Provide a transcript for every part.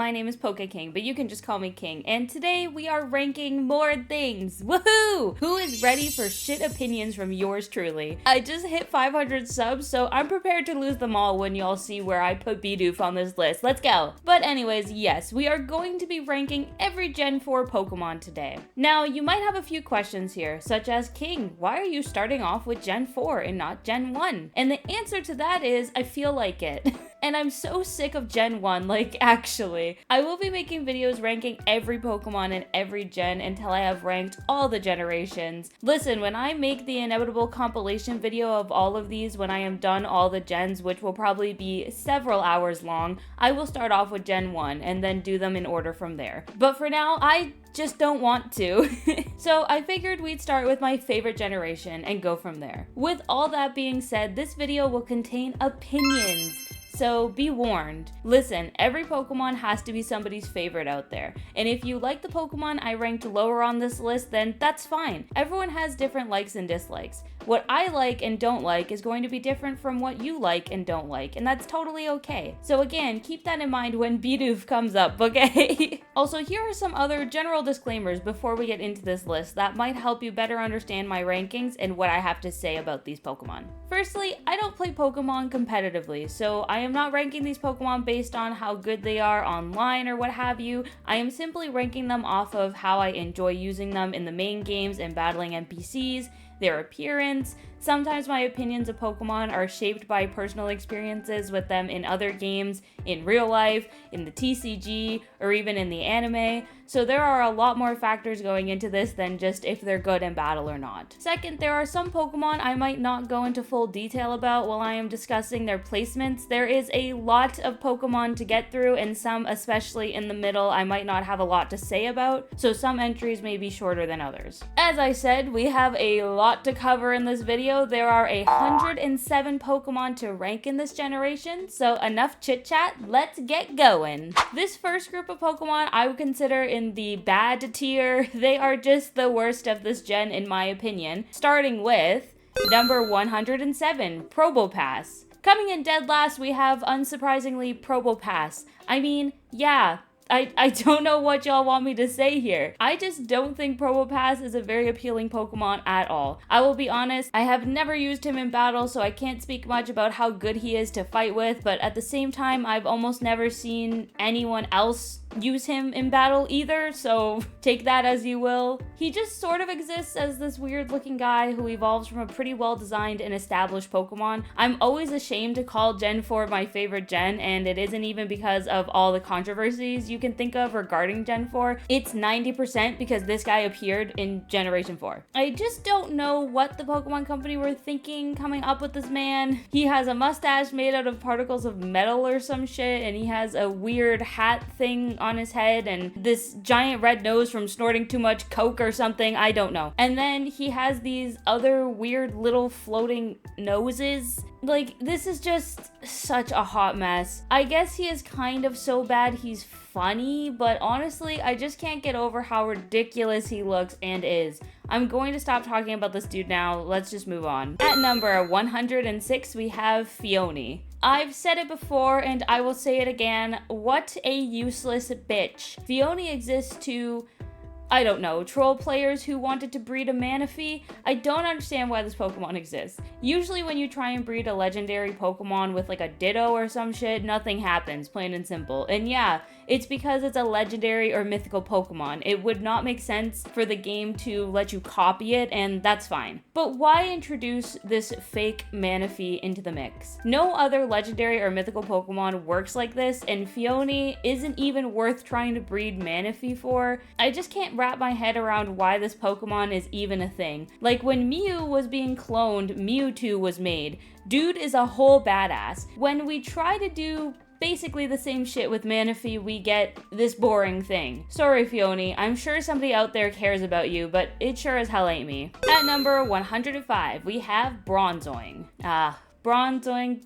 my name is King, but you can just call me King, and today we are ranking more things. Woohoo! Who is ready for shit opinions from yours truly? I just hit 500 subs, so I'm prepared to lose them all when y'all see where I put Bidoof on this list. Let's go! But anyways, yes, we are going to be ranking every Gen 4 Pokemon today. Now, you might have a few questions here, such as, King, why are you starting off with Gen 4 and not Gen 1? And the answer to that is, I feel like it. And I'm so sick of Gen 1, like, actually. I will be making videos ranking every Pokemon in every gen until I have ranked all the generations. Listen, when I make the inevitable compilation video of all of these when I am done all the gens, which will probably be several hours long, I will start off with Gen 1 and then do them in order from there. But for now, I just don't want to. So I figured we'd start with my favorite generation and go from there. With all that being said, this video will contain opinions. So be warned. Listen, every Pokemon has to be somebody's favorite out there. And if you like the Pokemon I ranked lower on this list, then that's fine. Everyone has different likes and dislikes. What I like and don't like is going to be different from what you like and don't like, and that's totally okay. So again, keep that in mind when Bidoof comes up, okay? Also, here are some other general disclaimers before we get into this list that might help you better understand my rankings and what I have to say about these Pokemon. Firstly, I don't play Pokemon competitively, so I am not ranking these Pokemon based on how good they are online or what have you. I am simply ranking them off of how I enjoy using them in the main games and battling NPCs, their appearance. Sometimes my opinions of Pokemon are shaped by personal experiences with them in other games, in real life, in the TCG, or even in the anime. So there are a lot more factors going into this than just if they're good in battle or not. Second, there are some Pokemon I might not go into full detail about while I am discussing their placements. There is a lot of Pokemon to get through, and some, especially in the middle, I might not have a lot to say about, so some entries may be shorter than others. As I said, we have a lot to cover in this video. There are 107 Pokemon to rank in this generation, so enough chit chat, let's get going. This first group of Pokemon I would consider in the bad tier. They are just the worst of this gen in my opinion, starting with number 107, Probopass. Coming in dead last, we have, unsurprisingly, Probopass. I mean, yeah, I don't know what y'all want me to say here. I just don't think Probopass is a very appealing Pokemon at all. I will be honest, I have never used him in battle, so I can't speak much about how good he is to fight with, but at the same time, I've almost never seen anyone else use him in battle either, so take that as you will. He just sort of exists as this weird looking guy who evolves from a pretty well designed and established Pokemon. I'm always ashamed to call Gen 4 my favorite gen, and it isn't even because of all the controversies you can think of regarding Gen 4. It's 90% because this guy appeared in Generation 4. I just don't know what the Pokemon Company were thinking coming up with this man. He has a mustache made out of particles of metal or some shit, and he has a weird hat thing on his head and this giant red nose from snorting too much coke or something, I don't know. And then he has these other weird little floating noses. Like, this is just such a hot mess. I guess he is kind of so bad he's funny, but honestly, I just can't get over how ridiculous he looks and is. I'm going to stop talking about this dude now. Let's just move on. At number 106, we have Phione. I've said it before and I will say it again. What a useless bitch. Phione exists to, I don't know, troll players who wanted to breed a Manaphy. I don't understand why this Pokemon exists. Usually when you try and breed a legendary Pokemon with like a Ditto or some shit, nothing happens, plain and simple. And yeah, it's because it's a legendary or mythical Pokemon. It would not make sense for the game to let you copy it, and that's fine. But why introduce this fake Manaphy into the mix? No other legendary or mythical Pokemon works like this, and Phione isn't even worth trying to breed Manaphy for. I just can't wrap my head around why this Pokemon is even a thing. Like when Mew was being cloned, Mewtwo was made. Dude is a whole badass. When we try to do basically the same shit with Manaphy, we get this boring thing. Sorry, Phione, I'm sure somebody out there cares about you, but it sure as hell ain't me. At number 105, we have Bronzoing. Bronzoing.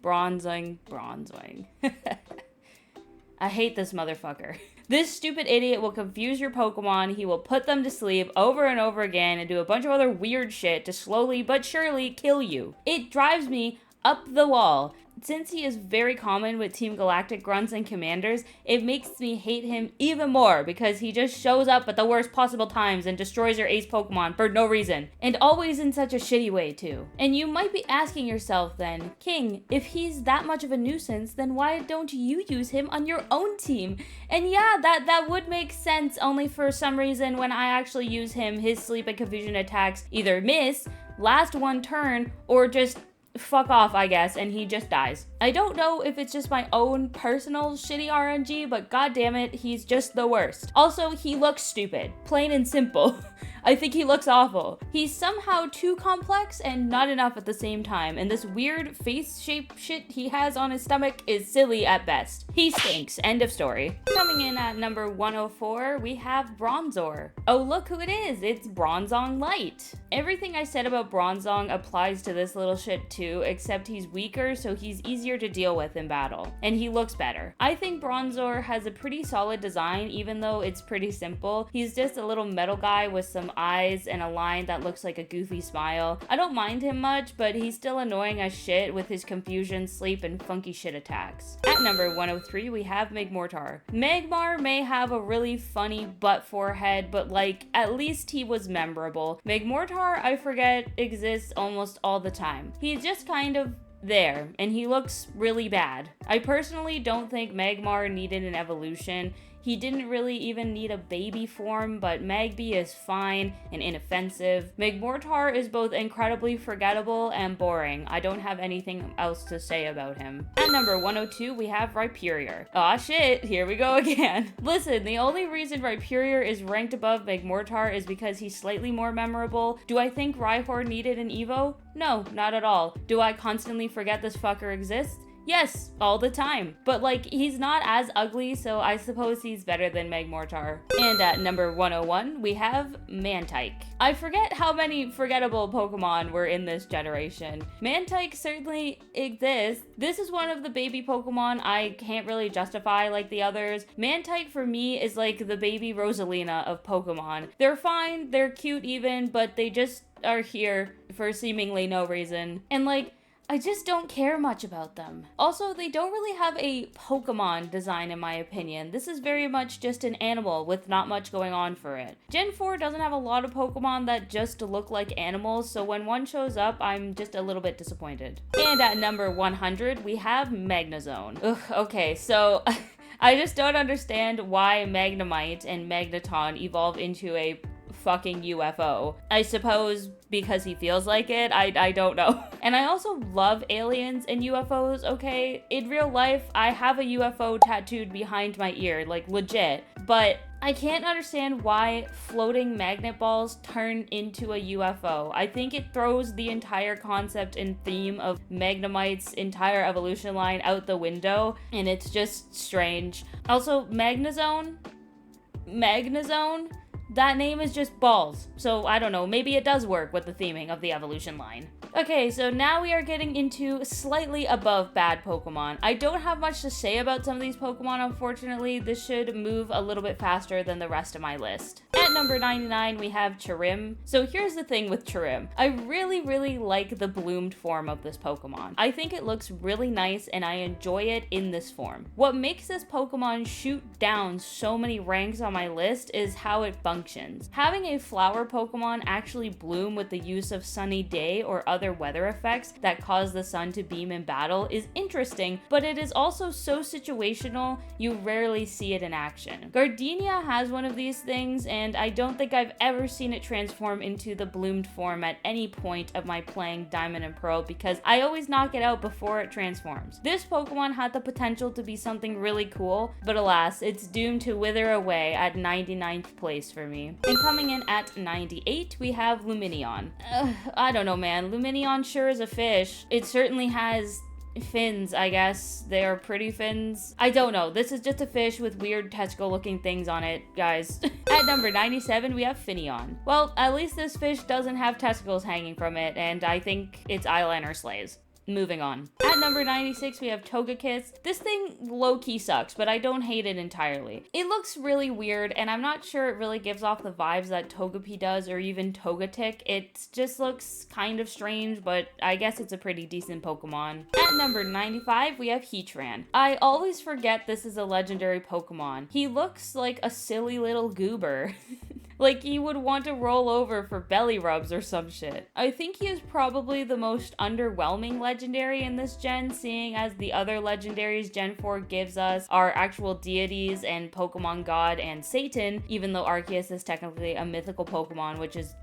I hate this motherfucker. This stupid idiot will confuse your Pokemon, he will put them to sleep over and over again and do a bunch of other weird shit to slowly but surely kill you. It drives me up the wall. Since he is very common with Team Galactic grunts and commanders, it makes me hate him even more because he just shows up at the worst possible times and destroys your ace Pokemon for no reason. And always in such a shitty way too. And you might be asking yourself then, King, if he's that much of a nuisance, then why don't you use him on your own team? And yeah, that would make sense, only for some reason when I actually use him, his sleep and confusion attacks either miss, last one turn, or just fuck off, I guess, and he just dies. I don't know if it's just my own personal shitty RNG, but god damn it, he's just the worst. Also, he looks stupid. Plain and simple. I think he looks awful. He's somehow too complex and not enough at the same time, and this weird face shape shit he has on his stomach is silly at best. He stinks. End of story. Coming in at number 104, we have Bronzor. Oh, look who it is. It's Bronzong Light. Everything I said about Bronzong applies to this little shit too, except he's weaker, so he's easier to deal with in battle. And he looks better. I think Bronzor has a pretty solid design, even though it's pretty simple. He's just a little metal guy with some eyes and a line that looks like a goofy smile. I don't mind him much, but he's still annoying as shit with his confusion, sleep, and funky shit attacks. At number 103, we have Magmortar. Magmar may have a really funny butt forehead, but like, at least he was memorable. Magmortar, I forget, exists almost all the time. He's just kind of there, and he looks really bad. I personally don't think Magmar needed an evolution. He didn't really even need a baby form, but Magby is fine and inoffensive. Magmortar is both incredibly forgettable and boring. I don't have anything else to say about him. At number 102, we have Rhyperior. Aw shit, here we go again. Listen, the only reason Rhyperior is ranked above Magmortar is because he's slightly more memorable. Do I think Rhyhorn needed an Evo? No, not at all. Do I constantly forget this fucker exists? Yes, all the time. But like, he's not as ugly, so I suppose he's better than Magmortar. And at number 101, we have Mantike. I forget how many forgettable Pokemon were in this generation. Mantike certainly exists. This is one of the baby Pokemon I can't really justify like the others. Mantike for me is like the baby Rosalina of Pokemon. They're fine, they're cute even, but they just are here for seemingly no reason. And like, I just don't care much about them. Also, they don't really have a Pokemon design in my opinion. This is very much just an animal with not much going on for it. Gen 4 doesn't have a lot of Pokemon that just look like animals, so when one shows up, I'm just a little bit disappointed. And at number 100, we have Magnezone. Ugh, okay, so I just don't understand why Magnemite and Magneton evolve into a fucking UFO. I suppose because he feels like it. I don't know. And I also love aliens and UFOs, okay? In real life, I have a UFO tattooed behind my ear, like legit. But I can't understand why floating magnet balls turn into a UFO. I think it throws the entire concept and theme of Magnemite's entire evolution line out the window, and it's just strange. Also, Magnezone? That name is just balls, so I don't know, maybe it does work with the theming of the evolution line. Okay, so now we are getting into slightly above bad Pokemon. I don't have much to say about some of these Pokemon, unfortunately. This should move a little bit faster than the rest of my list. At number 99, we have Chirim. So here's the thing with Chirim. I really like the bloomed form of this Pokemon. I think it looks really nice and I enjoy it in this form. What makes this Pokemon shoot down so many ranks on my list is how it functions. Having a flower Pokemon actually bloom with the use of sunny day or other weather effects that cause the sun to beam in battle is interesting, but it is also so situational, you rarely see it in action. Gardenia has one of these things, and I don't think I've ever seen it transform into the bloomed form at any point of my playing Diamond and Pearl because I always knock it out before it transforms. This Pokemon had the potential to be something really cool, but alas, it's doomed to wither away at 99th place for me. And coming in at 98, we have Lumineon. I don't know, man. Lumineon sure is a fish. It certainly has fins, I guess. They are pretty fins. I don't know. This is just a fish with weird testicle looking things on it, guys. At number 97, we have Finneon. Well, at least this fish doesn't have testicles hanging from it, and I think its eyeliner slays. moving on. At number 96, we have Togekiss. This thing low-key sucks, but I don't hate it entirely. It looks really weird, and I'm not sure it really gives off the vibes that Togepi does, or even Togetic. It just looks kind of strange, but I guess it's a pretty decent Pokemon. At number 95, we have Heatran. I always forget this is a legendary Pokemon. He looks like a silly little goober. Like he would want to roll over for belly rubs or some shit. I think he is probably the most underwhelming legendary in this gen, seeing as the other legendaries Gen 4 gives us are actual deities and Pokemon God and Satan, even though Arceus is technically a mythical Pokemon, which is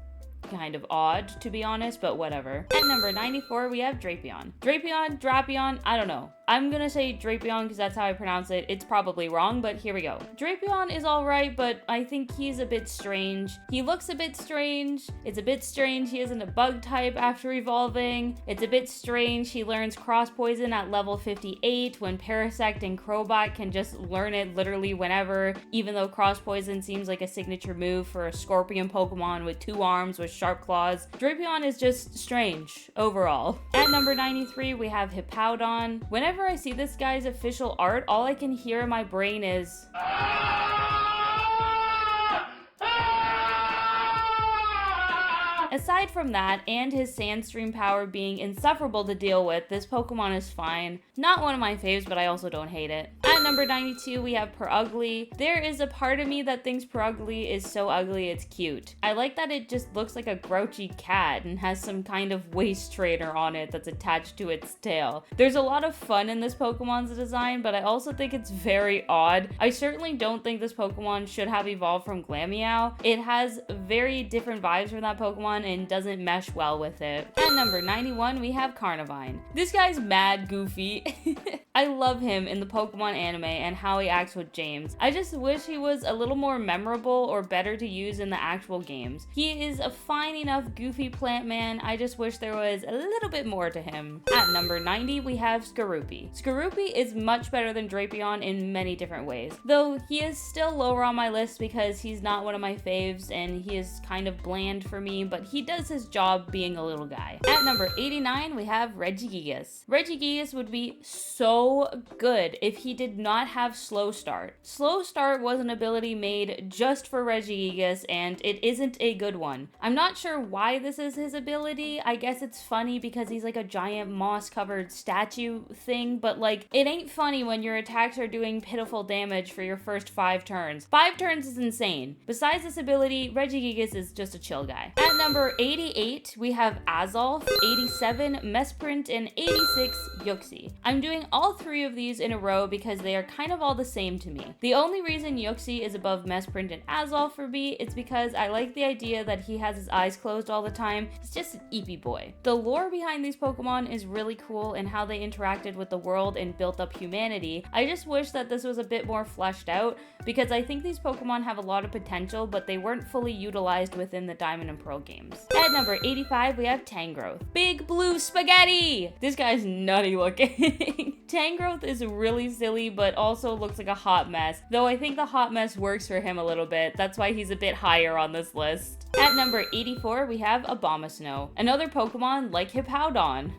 kind of odd, to be honest, but whatever. At number 94, we have Drapion. Drapion, I don't know. I'm gonna say Drapion because that's how I pronounce it. It's probably wrong, but here we go. Drapion is alright, but I think he's a bit strange. He looks a bit strange. It's a bit strange he isn't a bug type after evolving. It's a bit strange he learns Cross Poison at level 58 when Parasect and Crobat can just learn it literally whenever, even though Cross Poison seems like a signature move for a Scorpion Pokemon with 2 arms with sharp claws. Drapion is just strange overall. At number 93, we have Hippowdon. Whenever I see this guy's official art, all I can hear in my brain is aside from that, and his Sandstream power being insufferable to deal with, this Pokemon is fine. Not one of my faves, but I also don't hate it. At number 92, we have Purugly. There is a part of me that thinks Purugly is so ugly it's cute. I like that it just looks like a grouchy cat and has some kind of waist trainer on it that's attached to its tail. There's a lot of fun in this Pokemon's design, but I also think it's very odd. I certainly don't think this Pokemon should have evolved from Glameow. It has very different vibes from that Pokemon and doesn't mesh well with it. At number 91, we have Carnivine. This guy's mad goofy. I love him in the Pokemon anime and how he acts with James. I just wish he was a little more memorable or better to use in the actual games. He is a fine enough goofy plant man. I just wish there was a little bit more to him. At number 90, we have Skorupi. Skorupi is much better than Drapion in many different ways, though he is still lower on my list because he's not one of my faves and he is kind of bland for me, but he does his job being a little guy. At number 89, we have Regigigas. Regigigas would be so good if he did not have Slow Start. Slow Start was an ability made just for Regigigas, and it isn't a good one. I'm not sure why this is his ability. I guess it's funny because he's like a giant moss-covered statue thing, but like, it ain't funny when your attacks are doing pitiful damage for your first 5 turns. 5 turns is insane. Besides this ability, Regigigas is just a chill guy. At number 88, we have Azolf, 87, Mesprit, and 86, Yuxi. I'm doing all 3 of these in a row because they are kind of all the same to me. The only reason Yuxi is above Mesprit and Azolf for me is because I like the idea that he has his eyes closed all the time. He's just an eepy boy. The lore behind these Pokemon is really cool and how they interacted with the world and built up humanity. I just wish that this was a bit more fleshed out because I think these Pokemon have a lot of potential, but they weren't fully utilized within the Diamond and Pearl games. At number 85, we have Tangrowth. Big blue spaghetti! This guy's nutty looking. Tangrowth is really silly, but also looks like a hot mess, though I think the hot mess works for him a little bit. That's why he's a bit higher on this list. At number 84, we have Abomasnow, another Pokemon like Hippowdon.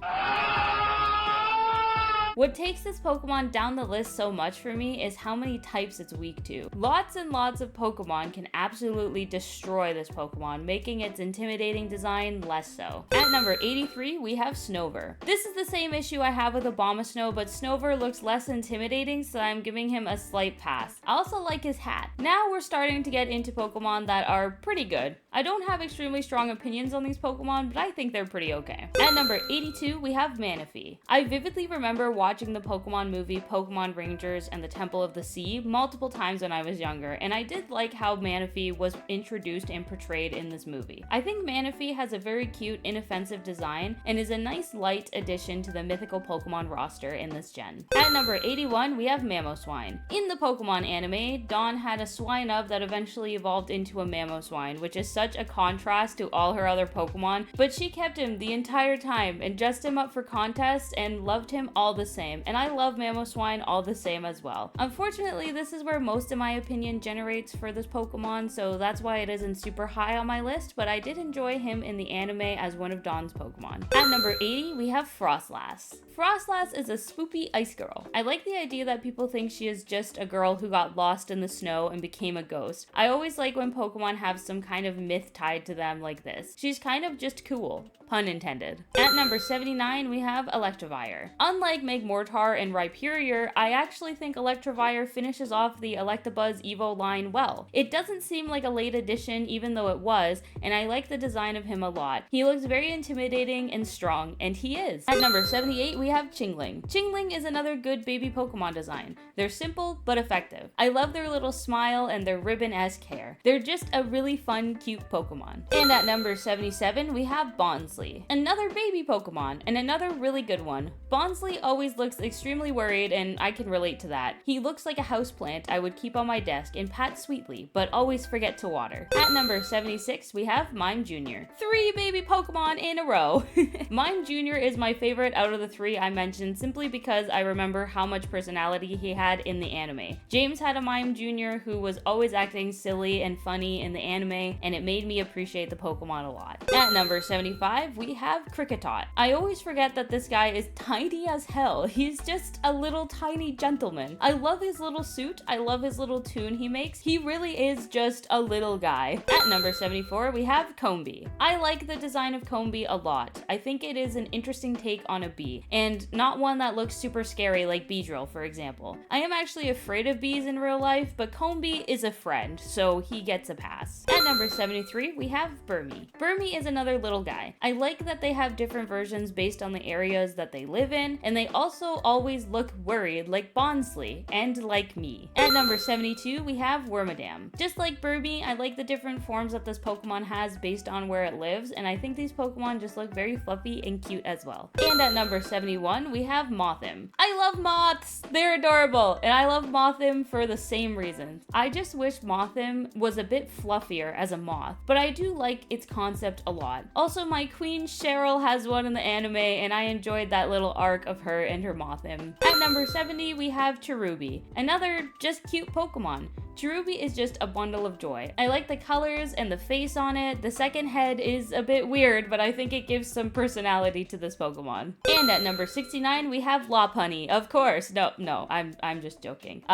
What takes this Pokemon down the list so much for me is how many types it's weak to. Lots and lots of Pokemon can absolutely destroy this Pokemon, making its intimidating design less so. At number 83, we have Snover. This is the same issue I have with Abomasnow, but Snover looks less intimidating, so I'm giving him a slight pass. I also like his hat. Now we're starting to get into Pokemon that are pretty good. I don't have extremely strong opinions on these Pokemon, but I think they're pretty okay. At number 82, we have Manaphy. I vividly remember watching the Pokemon movie Pokemon Rangers and the Temple of the Sea multiple times when I was younger, and I did like how Manaphy was introduced and portrayed in this movie. I think Manaphy has a very cute, inoffensive design and is a nice light addition to the mythical Pokemon roster in this gen. At number 81, we have Mamoswine. In the Pokemon anime, Dawn had a Swinub that eventually evolved into a Mamoswine, which is such a contrast to all her other Pokemon, but she kept him the entire time and dressed him up for contests and loved him all the same, and I love Mamoswine all the same as well. Unfortunately, this is where most of my opinion generates for this Pokemon, so that's why it isn't super high on my list, but I did enjoy him in the anime as one of Dawn's Pokemon. At number 80, we have Frostlass. Frostlass is a spoopy ice girl. I like the idea that people think she is just a girl who got lost in the snow and became a ghost. I always like when Pokemon have some kind of myth tied to them like this. She's kind of just cool. Pun intended. At number 79, we have Electivire. Unlike Magmortar and Rhyperior, I actually think Electivire finishes off the Electabuzz Evo line well. It doesn't seem like a late addition even though it was, and I like the design of him a lot. He looks very intimidating and strong, and he is. At number 78, we have Chingling. Chingling is another good baby Pokemon design. They're simple but effective. I love their little smile and their ribbon-esque hair. They're just a really fun, cute Pokemon. And at number 77, we have Bonsly. Another baby Pokemon, and another really good one. Bonsly always looks extremely worried, and I can relate to that. He looks like a houseplant I would keep on my desk and pat sweetly, but always forget to water. At number 76, we have Mime Jr. 3 baby Pokemon in a row. Mime Jr. is my favorite out of the 3 I mentioned simply because I remember how much personality he had in the anime. James had a Mime Jr. who was always acting silly and funny in the anime, and it made me appreciate the Pokemon a lot. At number 75, we have Kricketot. I always forget that this guy is tiny as hell. He's just a little tiny gentleman. I love his little suit. I love his little tune he makes. He really is just a little guy. At number 74, we have Combee. I like the design of Combee a lot. I think it is an interesting take on a bee, and not one that looks super scary like Beedrill, for example. I am actually afraid of bees in real life, but Combee is a friend, so he gets a pass. At number 73, we have Burmy. Burmy is another little guy. I like that they have different versions based on the areas that they live in, and they also always look worried like Bonsly, and like me. At number 72, we have Wormadam. Just like Burmy, I like the different forms that this Pokemon has based on where it lives, and I think these Pokemon just look very fluffy and cute as well. And at number 71, we have Mothim. I love moths! They're adorable, and I love Mothim for the same reasons. I just wish Mothim was a bit fluffier as a moth, but I do like its concept a lot. Also, my queen Cheryl has one in the anime, and I enjoyed that little arc of her and her Mothim. At number 70, we have Cherubi, another just cute Pokemon. Cherubi is just a bundle of joy. I like the colors and the face on it. The second head is a bit weird, but I think it gives some personality to this Pokemon. And at number 69, we have Lopunny. Of course. No, I'm just joking.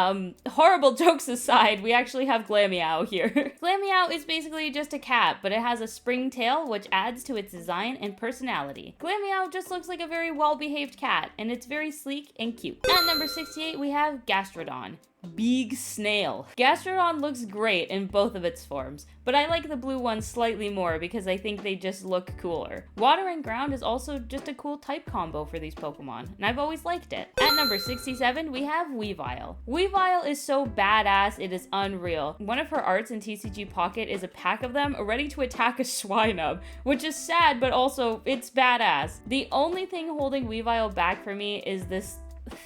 Horrible jokes aside, we actually have Glameow here. Glameow is basically just a cat, but it has a spring tail, which adds to its design and personality. Glameow just looks like a very well-behaved cat, and it's very sleek and cute. At number 68, we have Gastrodon. Big snail. Gastrodon looks great in both of its forms, but I like the blue one slightly more because I think they just look cooler. Water and ground is also just a cool type combo for these Pokemon, and I've always liked it. At number 67, we have Weavile. Weavile is so badass, it is unreal. One of her arts in TCG Pocket is a pack of them ready to attack a Swinub, which is sad, but also it's badass. The only thing holding Weavile back for me is this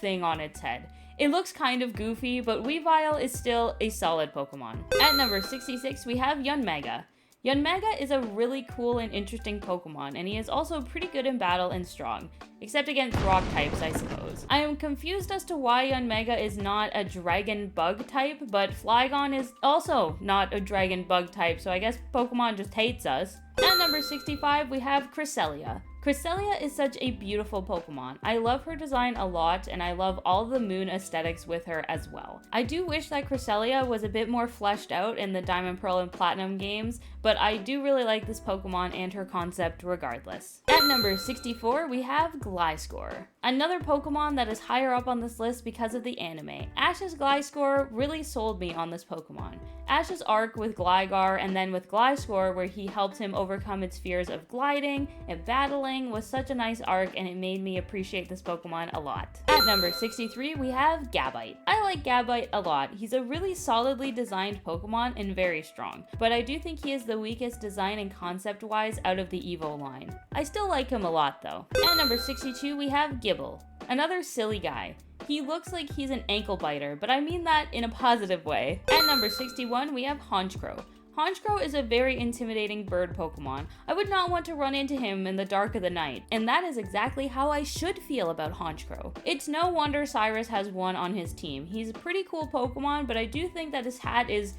thing on its head. It looks kind of goofy, but Weavile is still a solid Pokemon. At number 66, we have Yanmega. Yanmega is a really cool and interesting Pokemon, and he is also pretty good in battle and strong, except against rock types, I suppose. I am confused as to why Yanmega is not a dragon bug type, but Flygon is also not a dragon bug type, so I guess Pokemon just hates us. At number 65, we have Cresselia. Cresselia is such a beautiful Pokemon. I love her design a lot, and I love all the moon aesthetics with her as well. I do wish that Cresselia was a bit more fleshed out in the Diamond, Pearl, and Platinum games, but I do really like this Pokemon and her concept regardless. At number 64, we have Gliscor. Another Pokemon that is higher up on this list because of the anime. Ash's Gliscor really sold me on this Pokemon. Ash's arc with Gligar and then with Gliscor, where he helped him overcome its fears of gliding and battling, was such a nice arc, and it made me appreciate this Pokemon a lot. At number 63, we have Gabite. I like Gabite a lot. He's a really solidly designed Pokemon and very strong, but I do think he is the weakest design and concept-wise out of the Evo line. I still like him a lot though. At number 62, we have Gible. Another silly guy. He looks like he's an ankle biter, but I mean that in a positive way. At number 61, we have Honchkrow. Honchkrow is a very intimidating bird Pokemon. I would not want to run into him in the dark of the night, and that is exactly how I should feel about Honchkrow. It's no wonder Cyrus has one on his team. He's a pretty cool Pokemon, but I do think that his hat is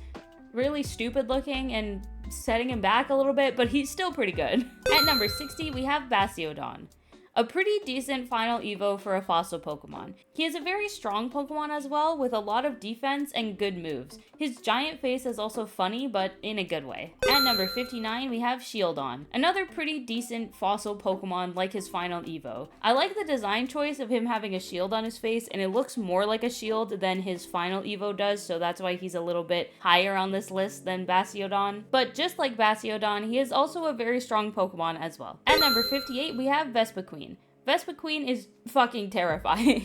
really stupid looking and setting him back a little bit, but he's still pretty good. At number 60, we have Bastiodon. A pretty decent final evo for a fossil Pokemon. He is a very strong Pokemon as well, with a lot of defense and good moves. His giant face is also funny, but in a good way. At number 59, we have Shieldon. Another pretty decent fossil Pokemon like his final evo. I like the design choice of him having a shield on his face, and it looks more like a shield than his final evo does, so that's why he's a little bit higher on this list than Bastiodon. But just like Bastiodon, he is also a very strong Pokemon as well. At number 58, we have Vespiquen. Vespiquen is fucking terrifying.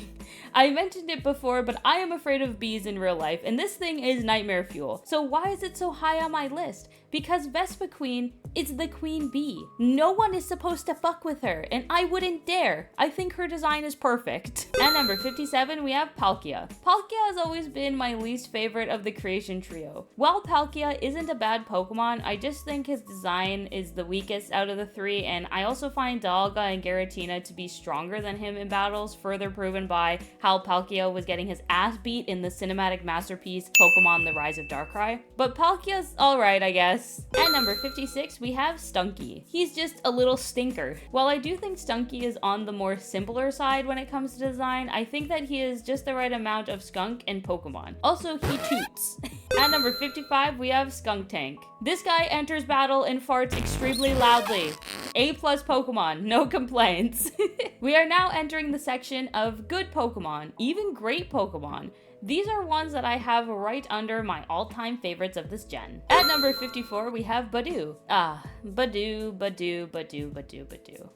I mentioned it before, but I am afraid of bees in real life, and this thing is nightmare fuel. So why is it so high on my list? Because Vespiquen is the queen bee. No one is supposed to fuck with her, and I wouldn't dare. I think her design is perfect. At number 57, we have Palkia. Palkia has always been my least favorite of the creation trio. While Palkia isn't a bad Pokemon, I just think his design is the weakest out of the three, and I also find Dialga and Giratina to be stronger than him in battles, further proven by how Palkia was getting his ass beat in the cinematic masterpiece Pokemon The Rise of Darkrai. But Palkia's alright, I guess. At number 56, we have Stunky. He's just a little stinker. While I do think Stunky is on the more simpler side when it comes to design, I think that he is just the right amount of skunk and Pokemon. Also, he toots. At number 55, we have Skuntank. This guy enters battle and farts extremely loudly. A+ Pokemon, no complaints. We are now entering the section of good Pokemon, even great Pokemon. These are ones that I have right under my all-time favorites of this gen. At number 54, we have Badoo. Badoo.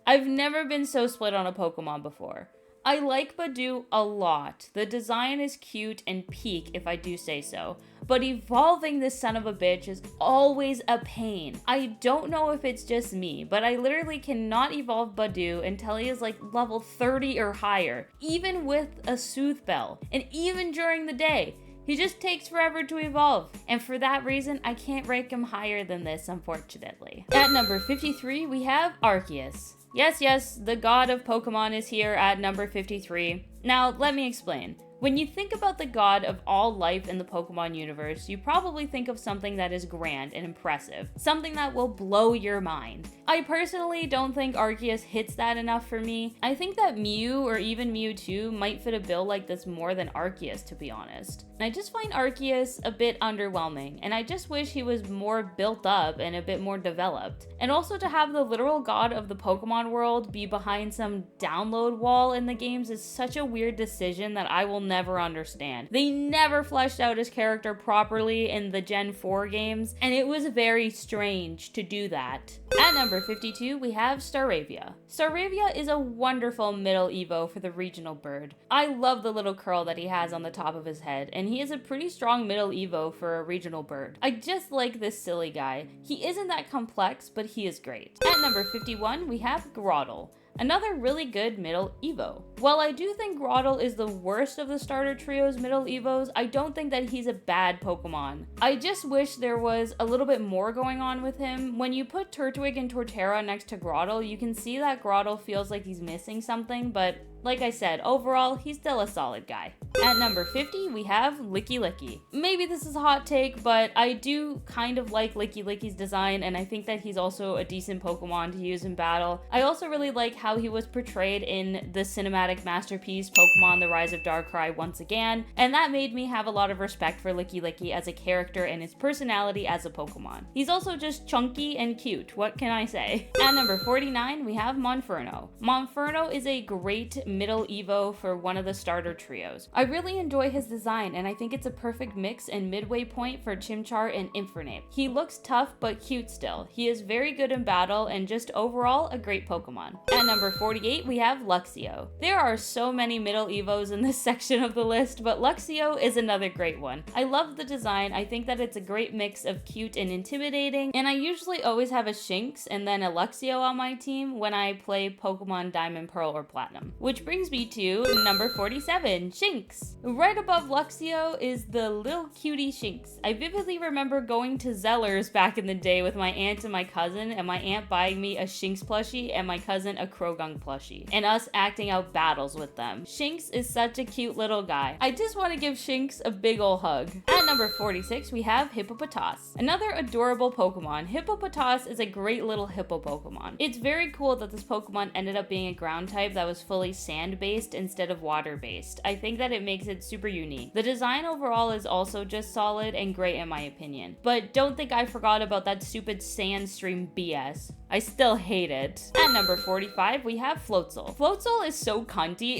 I've never been so split on a Pokemon before. I like Badoo a lot. The design is cute and peak, if I do say so. But evolving this son of a bitch is always a pain. I don't know if it's just me, but I literally cannot evolve Badoo until he is like level 30 or higher, even with a Soothe Bell, and even during the day. He just takes forever to evolve, and for that reason, I can't rank him higher than this, unfortunately. At number 53, we have Arceus. Yes, the god of Pokemon is here at number 53. Now, let me explain. When you think about the god of all life in the Pokemon universe, you probably think of something that is grand and impressive, something that will blow your mind. I personally don't think Arceus hits that enough for me. I think that Mew or even Mewtwo might fit a bill like this more than Arceus, to be honest. And I just find Arceus a bit underwhelming, and I just wish he was more built up and a bit more developed. And also to have the literal god of the Pokemon world be behind some download wall in the games is such a weird decision that I will never understand. They never fleshed out his character properly in the Gen 4 games, and it was very strange to do that. At number 52, we have Staravia. Staravia is a wonderful middle evo for the regional bird. I love the little curl that he has on the top of his head, and he is a pretty strong middle evo for a regional bird. I just like this silly guy. He isn't that complex, but he is great. At number 51, we have Grotle. Another really good middle evo. While I do think Grotle is the worst of the starter trio's middle evos, I don't think that he's a bad Pokemon. I just wish there was a little bit more going on with him. When you put Turtwig and Torterra next to Grotle, you can see that Grotle feels like he's missing something, but like I said, overall, he's still a solid guy. At number 50, we have Licky. Maybe this is a hot take, but I do kind of like Licky's design, and I think that he's also a decent Pokemon to use in battle. I also really like how he was portrayed in the cinematic masterpiece Pokemon The Rise of Darkrai once again, and that made me have a lot of respect for Licky as a character and his personality as a Pokemon. He's also just chunky and cute, what can I say? At number 49, we have Monferno. Monferno is a great middle evo for one of the starter trios. I really enjoy his design, and I think it's a perfect mix and midway point for Chimchar and Infernape. He looks tough but cute still. He is very good in battle and just overall a great Pokemon. At number number 48, we have Luxio. There are so many middle evos in this section of the list, but Luxio is another great one. I love the design. I think that it's a great mix of cute and intimidating, and I usually always have a Shinx and then a Luxio on my team when I play Pokemon Diamond, Pearl, or Platinum. Which brings me to number 47, Shinx. Right above Luxio is the little cutie Shinx. I vividly remember going to Zeller's back in the day with my aunt and my cousin, and my aunt buying me a Shinx plushie and my cousin a Croagunk plushie, and us acting out battles with them. Shinx is such a cute little guy. I just want to give Shinx a big ol' hug. At number 46, we have Hippopotas. Another adorable Pokemon. Hippopotas is a great little hippo Pokemon. It's very cool that this Pokemon ended up being a ground type that was fully sand-based instead of water-based. I think that it makes it super unique. The design overall is also just solid and great in my opinion. But don't think I forgot about that stupid sand stream BS. I still hate it. At number 45, we have Floatzel. Floatzel is so cunty.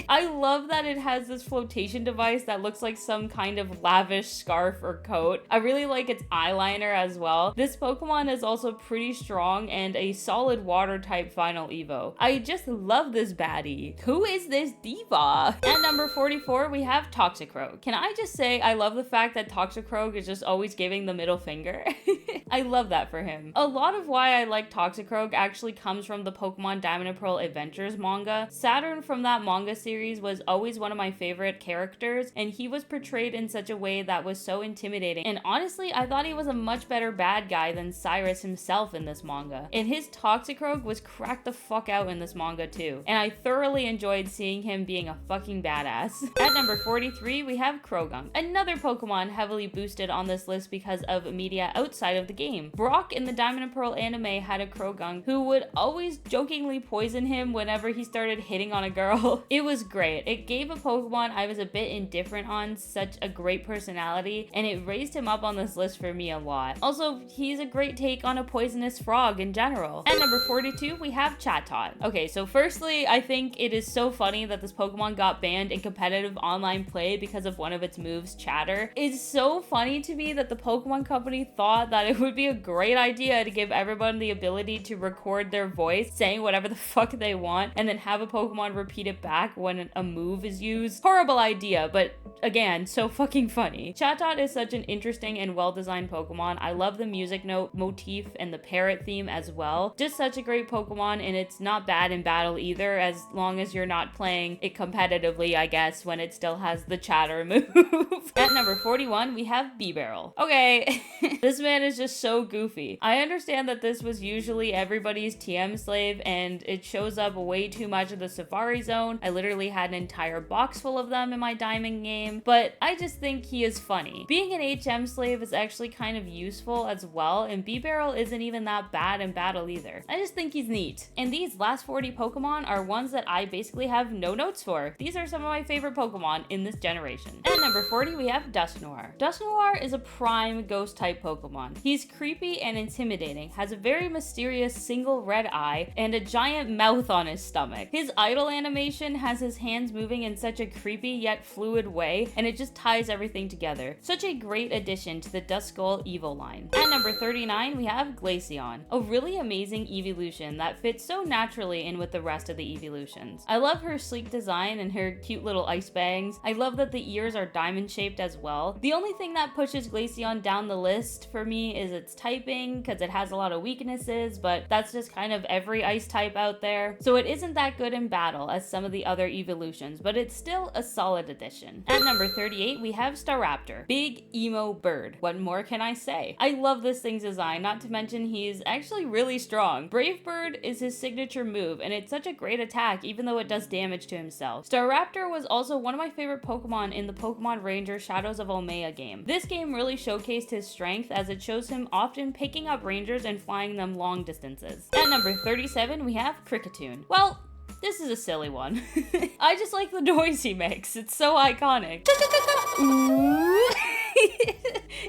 I love that it has this flotation device that looks like some kind of lavish scarf or coat. I really like its eyeliner as well. This Pokemon is also pretty strong and a solid water type final Evo. I just love this baddie. Who is this diva? At number 44, we have Toxicroak. Can I just say I love the fact that Toxicroak is just always giving the middle finger. I love that for him. A lot of why I like Toxicroak actually comes from the Pokemon Diamond and Pearl Adventures manga. Saturn from that manga series was always one of my favorite characters, and he was portrayed in such a way that was so intimidating. And honestly, I thought he was a much better bad guy than Cyrus himself in this manga. And his Toxicroak was cracked the fuck out in this manga too. And I thoroughly enjoyed seeing him being a fucking badass. At number 43, we have Croagunk. Another Pokemon heavily boosted on this list because of media outside of the game. Brock in the Diamond and Pearl anime had a Croagunk who would always jokingly poison him whenever he started hitting on a girl. It was great. It gave a Pokemon I was a bit indifferent on such a great personality, and it raised him up on this list for me a lot. Also, he's a great take on a poisonous frog in general. At number 42, we have Chatot. Okay, so firstly, I think it is so funny that this Pokemon got banned in competitive online play because of one of its moves, Chatter. It's so funny to me that the Pokemon company thought that it would be a great idea to give everyone the ability to record their voice saying whatever the fuck they want and then have a Pokemon repeat it back when a move is used. Horrible idea, but again, so fucking funny. Chatot is such an interesting and well-designed Pokemon. I love the music note motif and the parrot theme as well. Just such a great Pokemon, and it's not bad in battle either, as long as you're not playing it competitively, I guess, when it still has the chatter move. At number 41, we have Bibarel. Okay, this man is just so goofy. I understand that this was usually everybody's TM slave, and it shows up way too much in the Safari Zone. I literally had an entire box full of them in my Diamond game, but I just think he is funny. Being an HM slave is actually kind of useful as well, and Bibarel isn't even that bad in battle either. I just think he's neat. And these last 40 Pokemon are ones that I basically have no notes for. These are some of my favorite Pokemon in this generation. At number 40, we have Dusknoir. Dusknoir is a prime ghost type Pokemon. He's creepy and intimidating, has a very mysterious single red eye, and a giant mouth on his stomach. His idle animation has his hands moving in such a creepy yet fluid way, and it just ties everything together. Such a great addition to the Duskull Evo line. At number 39, we have Glaceon, a really amazing evolution that fits so naturally in with the rest of the evolutions. I love her sleek design and her cute little ice bangs. I love that the ears are diamond shaped as well. The only thing that pushes Glaceon down the list for me is its typing, because it has a lot of weaknesses, but that's just kind of every ice type out there. So it isn't that good in battle as some of the other evolutions, but it's still a solid addition. At number 38, we have Staraptor, big emo bird. What more can I say? I love this thing's design, not to mention he's actually really strong. Brave Bird is his signature move, and it's such a great attack even though it does damage to himself. Staraptor was also one of my favorite Pokemon in the Pokemon Ranger Shadows of Omea game. This game really showcased his strength as it shows him often picking up Rangers and flying them long distances. At number 37, we have Kricketune. Well, this is a silly one. I just like the noise he makes. It's so iconic.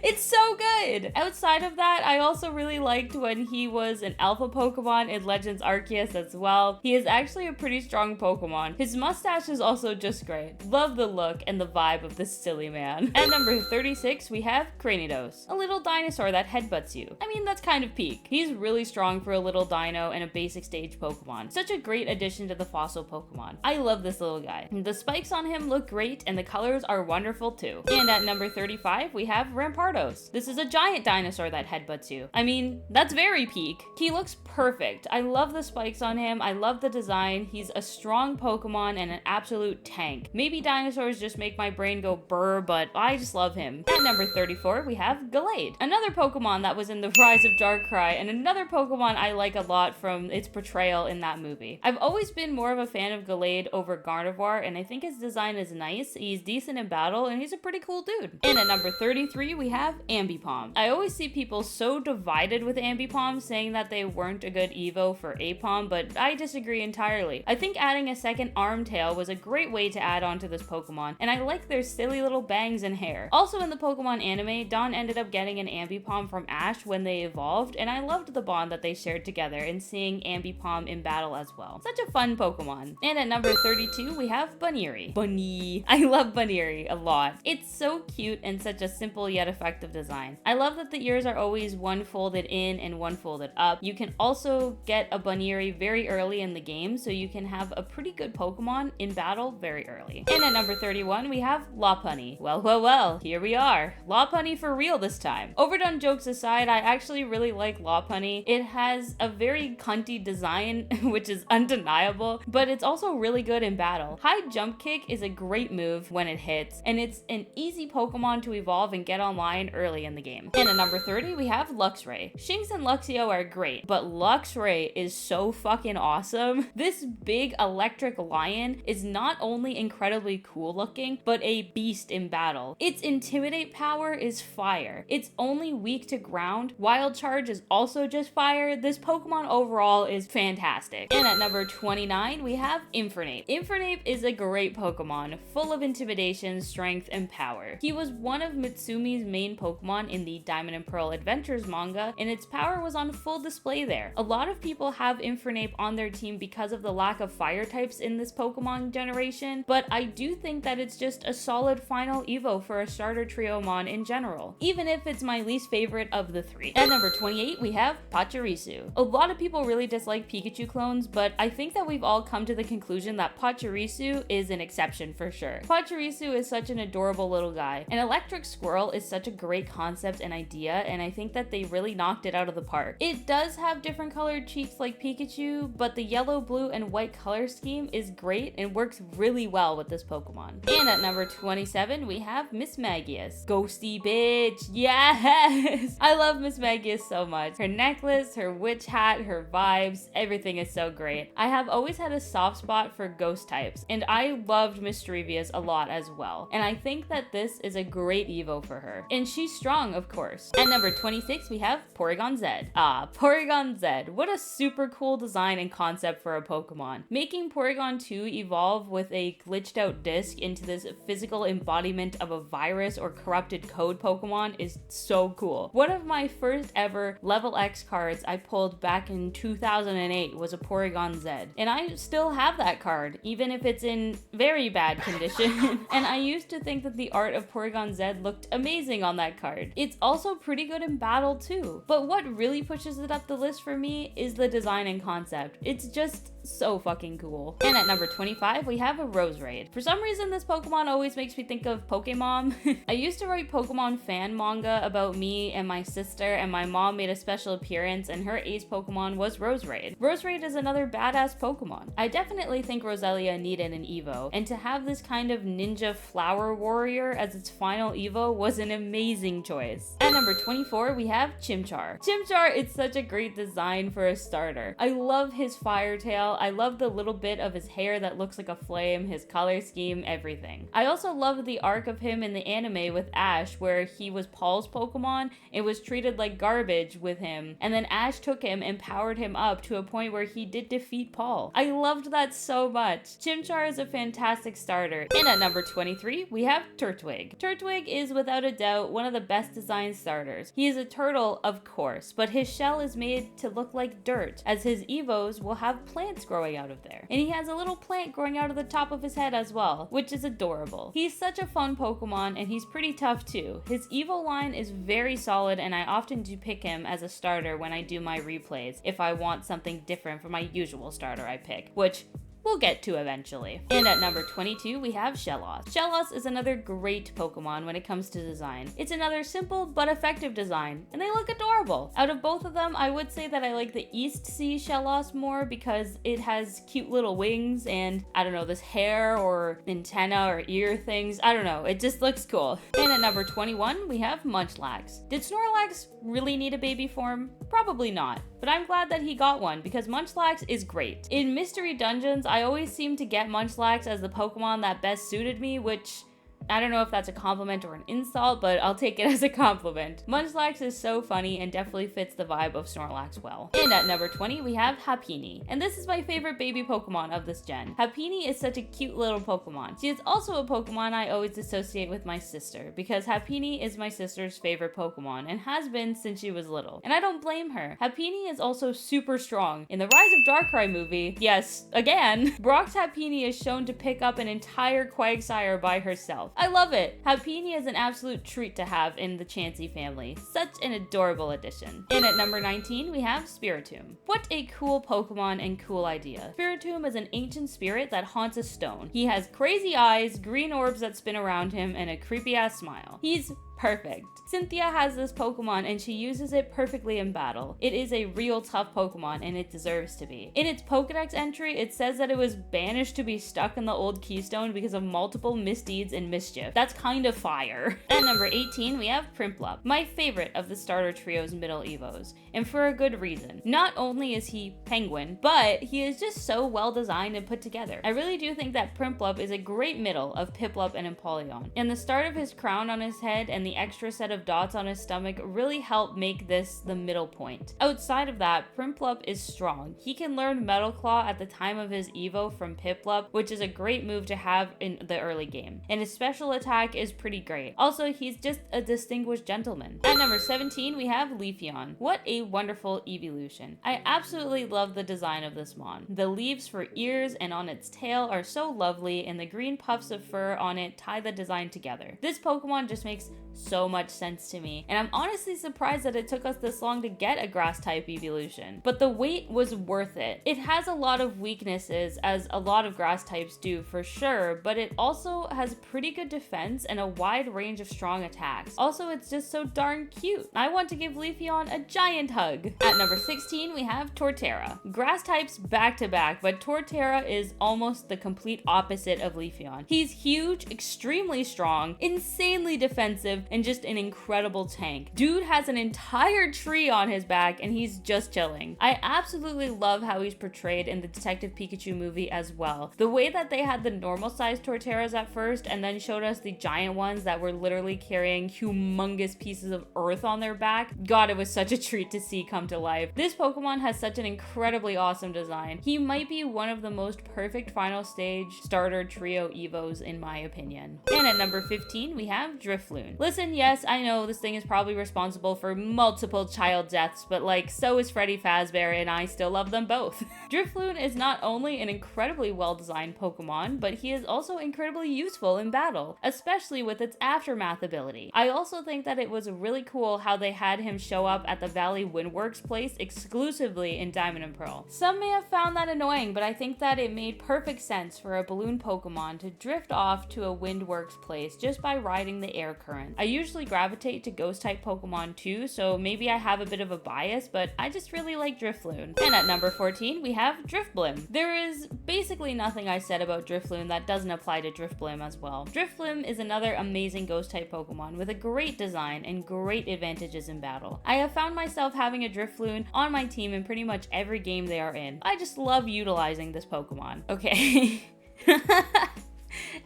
It's so good. Outside of that, I also really liked when he was an alpha Pokemon in Legends Arceus as well. He is actually a pretty strong Pokemon. His mustache is also just great. Love the look and the vibe of this silly man. At number 36, we have Cranidos, a little dinosaur that headbutts you. I mean, that's kind of peak. He's really strong for a little dino and a basic stage Pokemon. Such a great addition to the fossil Pokemon. I love this little guy. The spikes on him look great and the colors are wonderful too. And at number 35, we have Rampardos. This is a giant dinosaur that headbutts you. I mean, that's very peak. He looks perfect. I love the spikes on him. I love the design. He's a strong Pokemon and an absolute tank. Maybe dinosaurs just make my brain go brr, but I just love him. At number 34, we have Gallade, another Pokemon that was in the Rise of Darkrai, and another Pokemon I like a lot from its portrayal in that movie. I've always been more of a fan of Gallade over Gardevoir, and I think his design is nice. He's decent in battle, and he's a pretty cool dude. And at number 33, we have Ambipom. I always see people so divided with Ambipom, saying that they weren't a good Evo for Apom, but I disagree entirely. I think adding a second arm tail was a great way to add on to this Pokemon, and I like their silly little bangs and hair. Also in the Pokemon anime, Dawn ended up getting an Ambipom from Ash when they evolved, and I loved the bond that they shared together and seeing Ambipom in battle as well. Such a fun Pokemon. And at number 32, we have Buneary. Bunny. I love Buneary a lot. It's so cute and such a simple yet effective design. I love that the ears are always one folded in and one folded up. You can also get a Buneary very early in the game, so you can have a pretty good Pokemon in battle very early. And at number 31, we have Lopunny. Well, here we are. Lopunny for real this time. Overdone jokes aside, I actually really like Lopunny. It has a very cunty design, which is undeniable, but it's also really good in battle. High Jump Kick is a great move when it hits, and it's an easy Pokemon to evolve and get online early in the game. And at number 30, we have Luxray. Shinx and Luxio are great, but Luxray is so fucking awesome. This big electric lion is not only incredibly cool looking, but a beast in battle. Its Intimidate power is fire. It's only weak to ground. Wild Charge is also just fire. This Pokemon overall is fantastic. And at number 29, we have Infernape. Infernape is a great Pokemon, full of intimidation, strength, and power. He was one of Mitsumi's main Pokemon in the Diamond and Pearl Adventures manga, and its power was on full display there. A lot of people have Infernape on their team because of the lack of fire types in this Pokemon generation, but I do think that it's just a solid final Evo for a starter Triomon in general, even if it's my least favorite of the three. At number 28, we have Pachirisu. A lot of people really dislike Pikachu clones, but I think that we've all come to the conclusion that Pachirisu is an exception for sure. Pachirisu is such an adorable little guy. An electric squirrel is such a great concept and idea, and I think that they really knocked it out of the park. It does have different colored cheeks like Pikachu, but the yellow, blue, and white color scheme is great and works really well with this Pokemon. And at number 27, we have Miss Magius. Ghosty bitch, yes! I love Miss Magius so much. Her necklace, her witch hat, her vibes, everything is so great. I have always had a soft spot for ghost types, and I loved Mischievous a lot as well. And I think that this is a great Evo for her. And she's strong, of course. At number 26, we have Porygon Z. Porygon Z. What a super cool design and concept for a Pokemon. Making Porygon 2 evolve with a glitched out disc into this physical embodiment of a virus or corrupted code Pokemon is so cool. One of my first ever level X cards I pulled back in 2008 was a Porygon Z. And I still have that card, even if it's in very bad condition. And I used to think that the art of Porygon Z looked amazing on that card. It's also pretty good in battle too. But what really pushes it up the list for me is the design and concept. It's just so fucking cool. And at number 25, we have a Roserade. For some reason, this Pokemon always makes me think of Pokemon. I used to write Pokemon fan manga about me and my sister, and my mom made a special appearance, and her ace Pokemon was Roserade. Roserade is another badass Pokemon. I definitely think Roselia needed an Evo, and to have this kind of ninja flower warrior as its final Evo was an amazing choice. At number 24, we have Chimchar. Chimchar is such a great design for a starter. I love his fire tail. I love the little bit of his hair that looks like a flame, his color scheme, everything. I also love the arc of him in the anime with Ash, where he was Paul's Pokemon and was treated like garbage with him, and then Ash took him and powered him up to a point where he did defeat Paul. I loved that so much. Chimchar is a fantastic starter. And at number 23, we have Turtwig. Turtwig is is without a doubt one of the best designed starters. He is a turtle, of course, but his shell is made to look like dirt, as his evos will have plants growing out of there. And he has a little plant growing out of the top of his head as well, which is adorable. He's such a fun Pokemon, and he's pretty tough too. His evo line is very solid, and I often do pick him as a starter when I do my replays if I want something different from my usual starter I pick, which we'll get to eventually. And at number 22, we have Shellos. Shellos is another great Pokemon when it comes to design. It's another simple but effective design, and they look adorable. Out of both of them, I would say that I like the East Sea Shellos more because it has cute little wings and, I don't know, this hair or antenna or ear things. I don't know, it just looks cool. And at number 21, we have Munchlax. Did Snorlax really need a baby form? Probably not, but I'm glad that he got one because Munchlax is great. In Mystery Dungeons, I always seem to get Munchlax as the Pokemon that best suited me, which I don't know if that's a compliment or an insult, but I'll take it as a compliment. Munchlax is so funny and definitely fits the vibe of Snorlax well. And at number 20, we have Happiny. And this is my favorite baby Pokemon of this gen. Happiny is such a cute little Pokemon. She is also a Pokemon I always associate with my sister, because Happiny is my sister's favorite Pokemon and has been since she was little. And I don't blame her. Happiny is also super strong. In the Rise of Darkrai movie, yes, again, Brock's Happiny is shown to pick up an entire Quagsire by herself. I love it. Happiny is an absolute treat to have in the Chansey family. Such an adorable addition. And at number 19, we have Spiritomb. What a cool Pokemon and cool idea. Spiritomb is an ancient spirit that haunts a stone. He has crazy eyes, green orbs that spin around him, and a creepy ass smile. He's perfect. Cynthia has this Pokemon and she uses it perfectly in battle. It is a real tough Pokemon and it deserves to be. In its Pokedex entry, it says that it was banished to be stuck in the old Keystone because of multiple misdeeds and mischief. That's kind of fire. At number 18, we have Prinplup, my favorite of the starter trio's middle evos, and for a good reason. Not only is he penguin, but he is just so well designed and put together. I really do think that Prinplup is a great middle of Piplup and Empoleon. And the start of his crown on his head and the extra set of dots on his stomach really help make this the middle point. Outside of that, Prinplup is strong. He can learn Metal Claw at the time of his Evo from Piplup, which is a great move to have in the early game. And his special attack is pretty great. Also, he's just a distinguished gentleman. At number 17, we have Leafeon. What a wonderful evolution. I absolutely love the design of this mon. The leaves for ears and on its tail are so lovely, and the green puffs of fur on it tie the design together. This Pokemon just makes so much sense to me, and I'm honestly surprised that it took us this long to get a grass type evolution, but the wait was worth it. It has a lot of weaknesses, as a lot of grass types do for sure, but it also has pretty good defense and a wide range of strong attacks. Also, it's just so darn cute. I want to give Leafeon a giant hug. At number 16, we have Torterra. Grass types back to back, but Torterra is almost the complete opposite of Leafeon. He's huge, extremely strong, insanely defensive, and just an incredible tank. Dude has an entire tree on his back and he's just chilling. I absolutely love how he's portrayed in the Detective Pikachu movie as well. The way that they had the normal sized Torterras at first and then showed us the giant ones that were literally carrying humongous pieces of earth on their back. God, it was such a treat to see come to life. This Pokemon has such an incredibly awesome design. He might be one of the most perfect final stage starter trio evos in my opinion. And at number 15, we have Drifloon. Listen, yes, I know this thing is probably responsible for multiple child deaths, but like, so is Freddy Fazbear, and I still love them both. Drifloon is not only an incredibly well-designed Pokemon, but he is also incredibly useful in battle, especially with its Aftermath ability. I also think that it was really cool how they had him show up at the Valley Windworks place exclusively in Diamond and Pearl. Some may have found that annoying, but I think that it made perfect sense for a balloon Pokemon to drift off to a Windworks place just by riding the air current. I usually gravitate to ghost type Pokemon too, so maybe I have a bit of a bias, but I just really like Drifloon. And at number 14, we have Drifblim. There is basically nothing I said about Drifloon that doesn't apply to Drifblim as well. Drifblim is another amazing ghost type Pokemon with a great design and great advantages in battle. I have found myself having a Drifloon on my team in pretty much every game they are in. I just love utilizing this Pokemon. Okay.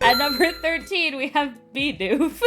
At number 13, we have Bidoof.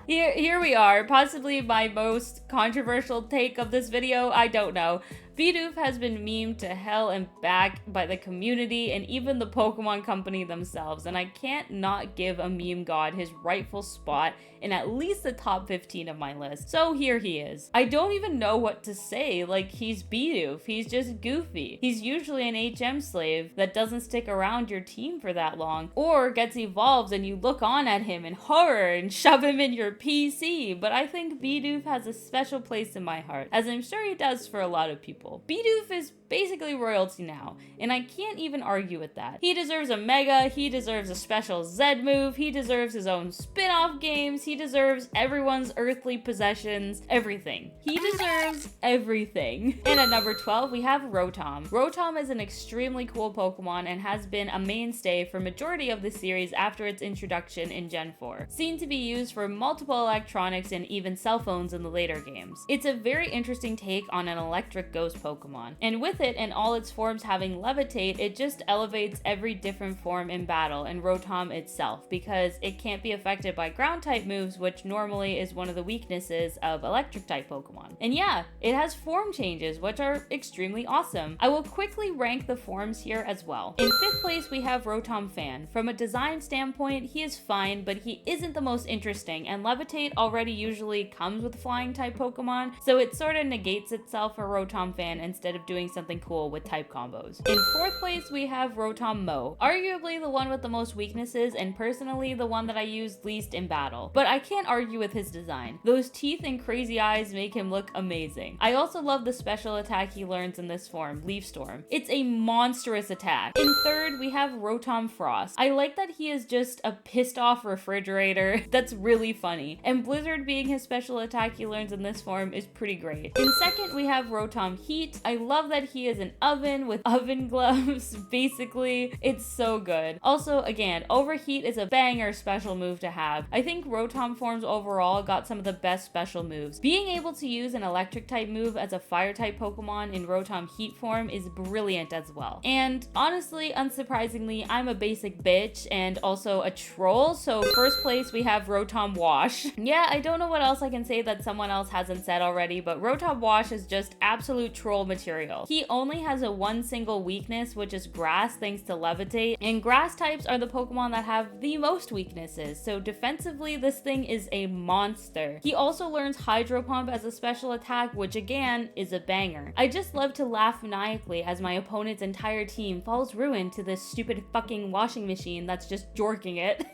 Here we are, possibly my most controversial take of this video, I don't know. Bidoof has been memed to hell and back by the community and even the Pokemon company themselves, and I can't not give a meme god his rightful spot in at least the top 15 of my list. So here he is. I don't even know what to say. Like, he's Bidoof. He's just goofy. He's usually an HM slave that doesn't stick around your team for that long, or gets evolved and you look on at him in horror and shove him in your PC. But I think Bidoof has a special place in my heart, as I'm sure he does for a lot of people. Bidoof is basically royalty now, and I can't even argue with that. He deserves a Mega, he deserves a special Z move, he deserves his own spin-off games, he deserves everyone's earthly possessions, everything. He deserves everything. And at number 12, we have Rotom. Rotom is an extremely cool Pokemon and has been a mainstay for majority of the series after its introduction in Gen 4. Seen to be used for multiple electronics and even cell phones in the later games. It's a very interesting take on an electric ghost Pokemon, and with it and all its forms having levitate, it just elevates every different form in battle and Rotom itself, because it can't be affected by ground type moves, which normally is one of the weaknesses of electric type Pokemon. And yeah, it has form changes, which are extremely awesome. I will quickly rank the forms here as well. In 5th place, we have Rotom Fan. From a design standpoint, he is fine, but he isn't the most interesting, and levitate already usually comes with flying type Pokemon, so it sort of negates itself for Rotom Fan instead of doing something cool with type combos. In 4th place, we have Rotom Mo, arguably the one with the most weaknesses and personally the one that I use least in battle, but I can't argue with his design. Those teeth and crazy eyes make him look amazing. I also love the special attack he learns in this form, Leaf Storm. It's a monstrous attack. In 3rd, we have Rotom Frost. I like that he is just a pissed off refrigerator that's really funny, and Blizzard being his special attack he learns in this form is pretty great. In 2nd, we have Rotom Heat. I love that he is an oven with oven gloves, basically. It's so good. Also, again, Overheat is a banger special move to have. I think Rotom forms overall got some of the best special moves. Being able to use an electric type move as a fire type Pokemon in Rotom Heat form is brilliant as well. And honestly, unsurprisingly, I'm a basic bitch and also a troll, so 1st place we have Rotom Wash. Yeah, I don't know what else I can say that someone else hasn't said already, but Rotom Wash is just absolute troll material. He only has a one single weakness, which is grass thanks to levitate, and grass types are the Pokemon that have the most weaknesses, so defensively this thing is a monster. He also learns Hydro Pump as a special attack, which again is a banger. I just love to laugh maniacally as my opponent's entire team falls ruin to this stupid fucking washing machine that's just jorking it.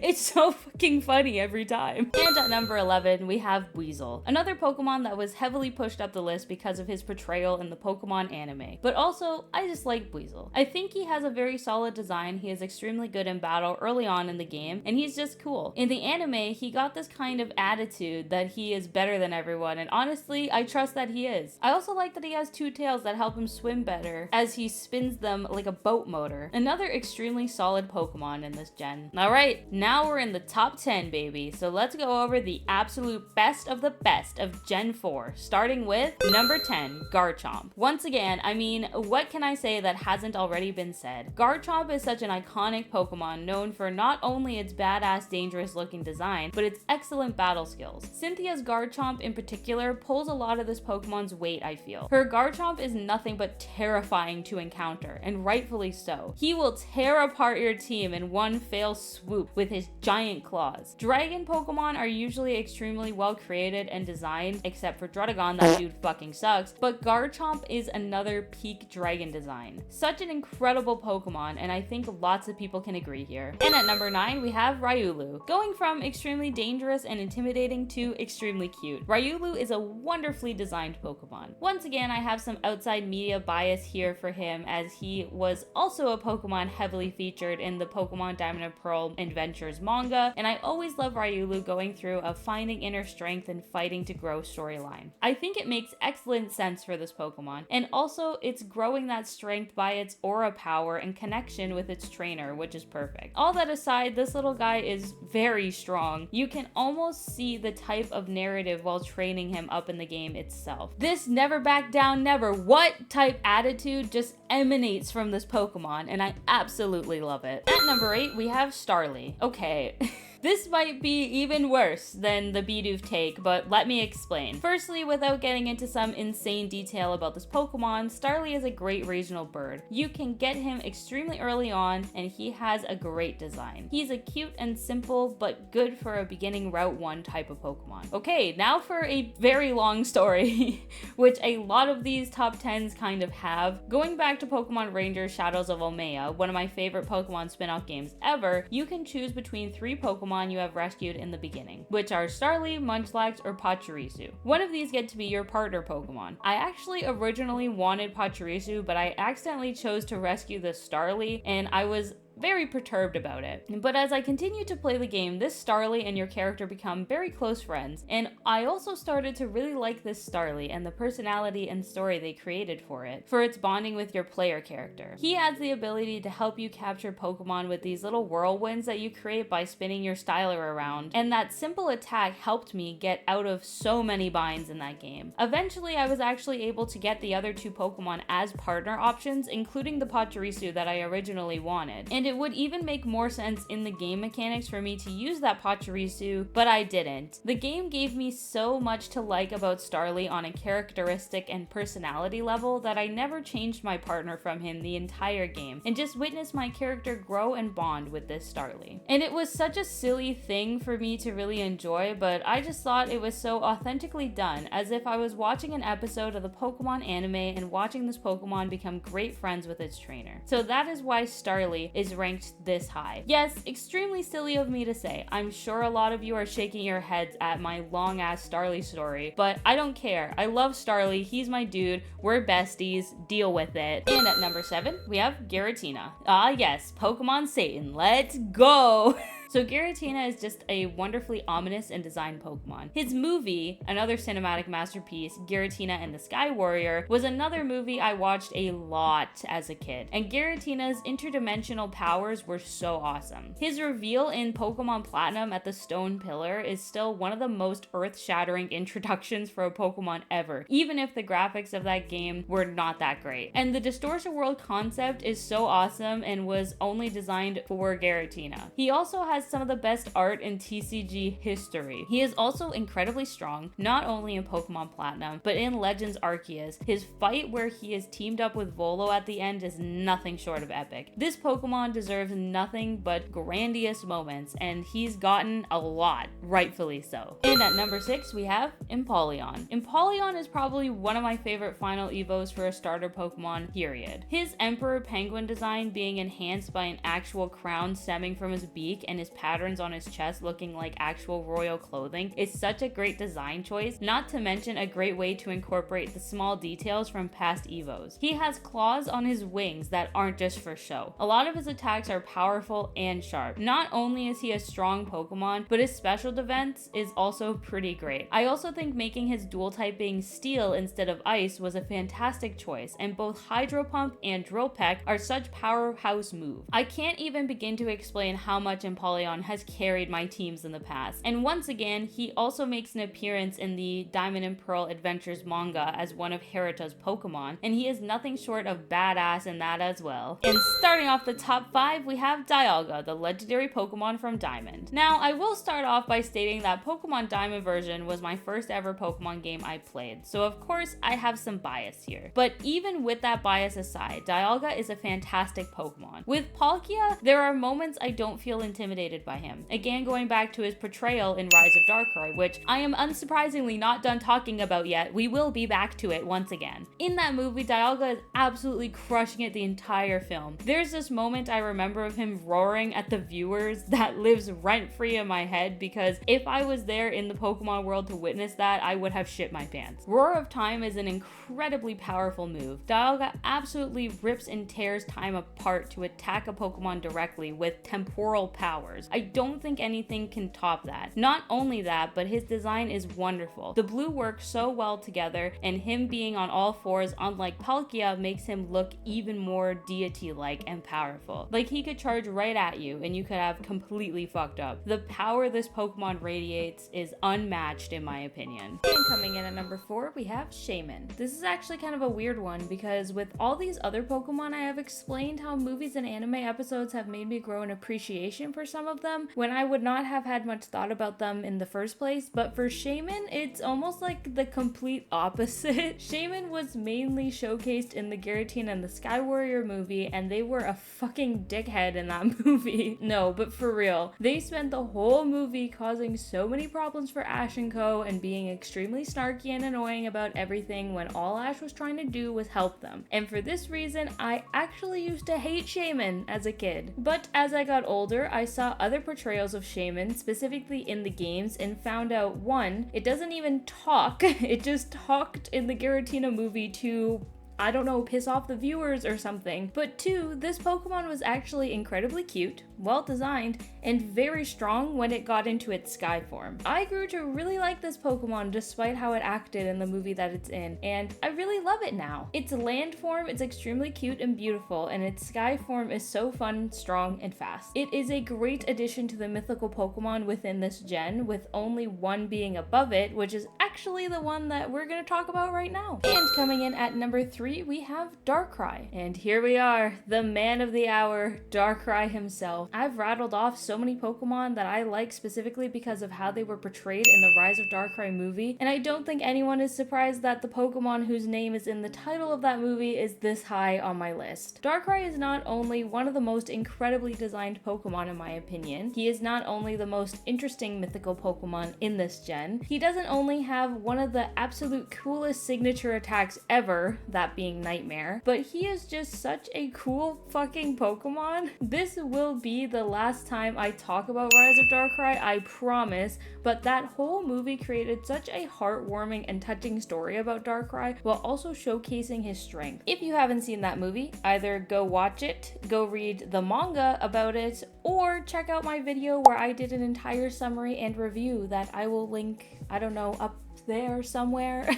It's so fucking funny every time. And at number 11, we have Weasel, another Pokemon that was heavily pushed up the list because of his portrayal in the Pokemon anime. But also, I just like Weasel. I think he has a very solid design, he is extremely good in battle early on in the game, and he's just cool. In the anime, he got this kind of attitude that he is better than everyone, and honestly, I trust that he is. I also like that he has two tails that help him swim better, as he spins them like a boat motor. Another extremely solid Pokemon in this gen. Alright, now we're in the top 10, baby. So let's go over the absolute best of Gen 4, starting with number 10, Garchomp. Once again, I mean, what can I say that hasn't already been said? Garchomp is such an iconic Pokemon known for not only its badass, dangerous looking design, but its excellent battle skills. Cynthia's Garchomp in particular pulls a lot of this Pokemon's weight, I feel. Her Garchomp is nothing but terrifying to encounter, and rightfully so. He will tear apart your team in one fell swoop with his giant claws. Dragon Pokemon are usually extremely well created and designed, except for Druddigon, that dude fucking sucks, but Garchomp is another peak dragon design. Such an incredible Pokemon, and I think lots of people can agree here. And at number 9, we have Riolu. Going from extremely dangerous and intimidating to extremely cute. Riolu is a wonderfully designed Pokemon. Once again, I have some outside media bias here for him, as he was also a Pokemon heavily featured in the Pokemon Diamond and Pearl Adventures manga, and I always love Riolu going through a finding inner strength and fighting to grow storyline. I think it makes excellent sense for this Pokemon, and also it's growing that strength by its aura power and connection with its trainer, which is perfect. All that aside, this little guy is very strong. You can almost see the type of narrative while training him up in the game itself. This never back down, never what type attitude just emanates from this Pokemon, and I absolutely love it. At number 8, we have Starly. Okay. This might be even worse than the Bidoof take, but let me explain. Firstly, without getting into some insane detail about this Pokemon, Starly is a great regional bird. You can get him extremely early on, and he has a great design. He's a cute and simple, but good for a beginning Route 1 type of Pokemon. Okay, now for a very long story, which a lot of these top 10s kind of have. Going back to Pokemon Ranger Shadows of Omea, one of my favorite Pokemon spin-off games ever, you can choose between 3 Pokemon you have rescued in the beginning, which are Starly, Munchlax, or Pachirisu. One of these get to be your partner Pokemon. I actually originally wanted Pachirisu, but I accidentally chose to rescue the Starly, and I was very perturbed about it. But as I continued to play the game, this Starly and your character become very close friends, and I also started to really like this Starly and the personality and story they created for it, for its bonding with your player character. He has the ability to help you capture Pokemon with these little whirlwinds that you create by spinning your styler around, and that simple attack helped me get out of so many binds in that game. Eventually, I was actually able to get the other 2 Pokemon as partner options, including the Pachirisu that I originally wanted, and it would even make more sense in the game mechanics for me to use that Pachirisu, but I didn't. The game gave me so much to like about Starly on a characteristic and personality level that I never changed my partner from him the entire game, and just witnessed my character grow and bond with this Starly. And it was such a silly thing for me to really enjoy, but I just thought it was so authentically done, as if I was watching an episode of the Pokemon anime and watching this Pokemon become great friends with its trainer. So that is why Starly is ranked this high. Yes, extremely silly of me to say. I'm sure a lot of you are shaking your heads at my long ass Starly story, but I don't care. I love Starly. He's my dude. We're besties. Deal with it. And at number 7, we have Giratina. Ah yes, Pokemon Satan. Let's go! So Giratina is just a wonderfully ominous and designed Pokemon. His movie, another cinematic masterpiece, Giratina and the Sky Warrior, was another movie I watched a lot as a kid, and Giratina's interdimensional powers were so awesome. His reveal in Pokemon Platinum at the Stone Pillar is still one of the most earth-shattering introductions for a Pokemon ever, even if the graphics of that game were not that great. And the Distortion World concept is so awesome and was only designed for Giratina. He also has some of the best art in TCG history. He is also incredibly strong, not only in Pokemon Platinum, but in Legends Arceus. His fight where he is teamed up with Volo at the end is nothing short of epic. This Pokemon deserves nothing but grandiose moments, and he's gotten a lot, rightfully so. And at number 6, we have Empoleon. Empoleon is probably one of my favorite final evos for a starter Pokemon, period. His Emperor Penguin design being enhanced by an actual crown stemming from his beak and his patterns on his chest looking like actual royal clothing is such a great design choice, not to mention a great way to incorporate the small details from past evos. He has claws on his wings that aren't just for show. A lot of his attacks are powerful and sharp. Not only is he a strong Pokemon, but his special defense is also pretty great. I also think making his dual type being steel instead of ice was a fantastic choice, and both Hydro Pump and Drill Peck are such powerhouse moves. I can't even begin to explain how much Empoleon has carried my teams in the past. And once again, he also makes an appearance in the Diamond and Pearl Adventures manga as one of Hirata's Pokemon, and he is nothing short of badass in that as well. And starting off the top 5, we have Dialga, the legendary Pokemon from Diamond. Now, I will start off by stating that Pokemon Diamond version was my first ever Pokemon game I played, so of course I have some bias here. But even with that bias aside, Dialga is a fantastic Pokemon. With Palkia, there are moments I don't feel intimidated by him. Again, going back to his portrayal in Rise of Darkrai, which I am unsurprisingly not done talking about yet. We will be back to it once again. In that movie, Dialga is absolutely crushing it the entire film. There's this moment I remember of him roaring at the viewers that lives rent-free in my head, because if I was there in the Pokemon world to witness that, I would have shit my pants. Roar of Time is an incredibly powerful move. Dialga absolutely rips and tears time apart to attack a Pokemon directly with temporal powers. I don't think anything can top that. Not only that, but his design is wonderful. The blue works so well together, and him being on all fours, unlike Palkia, makes him look even more deity-like and powerful. Like he could charge right at you and you could have completely fucked up. The power this Pokemon radiates is unmatched in my opinion. And coming in at number 4, we have Shaman. This is actually kind of a weird one, because with all these other Pokemon, I have explained how movies and anime episodes have made me grow an appreciation for some some of them when I would not have had much thought about them in the first place, but for Shaman, it's almost like the complete opposite. Shaman was mainly showcased in the Giratina and the Sky Warrior movie, and they were a fucking dickhead in that movie. No, but for real, they spent the whole movie causing so many problems for Ash and Co. and being extremely snarky and annoying about everything when all Ash was trying to do was help them. And for this reason, I actually used to hate Shaman as a kid. But as I got older, I saw other portrayals of Shaman, specifically in the games, and found out, one, it doesn't even talk, it just talked in the Giratina movie to, I don't know, piss off the viewers or something. But two, this Pokemon was actually incredibly cute, well designed, and very strong when it got into its sky form. I grew to really like this Pokemon despite how it acted in the movie that it's in, and I really love it now. Its land form is extremely cute and beautiful, and its sky form is so fun, strong, and fast. It is a great addition to the mythical Pokemon within this gen, with only one being above it, which is actually the one that we're gonna talk about right now. And coming in at number 3, we have Darkrai. And here we are, the man of the hour, Darkrai himself. I've rattled off so many Pokemon that I like specifically because of how they were portrayed in the Rise of Darkrai movie, and I don't think anyone is surprised that the Pokemon whose name is in the title of that movie is this high on my list. Darkrai is not only one of the most incredibly designed Pokemon in my opinion, he is not only the most interesting mythical Pokemon in this gen, he doesn't only have one of the absolute coolest signature attacks ever, that being Nightmare, but he is just such a cool fucking Pokemon. This will be the last time I talk about Rise of Darkrai, I promise, but that whole movie created such a heartwarming and touching story about Darkrai while also showcasing his strength. If you haven't seen that movie, either go watch it, go read the manga about it, or check out my video where I did an entire summary and review that I will link, I don't know, up there somewhere.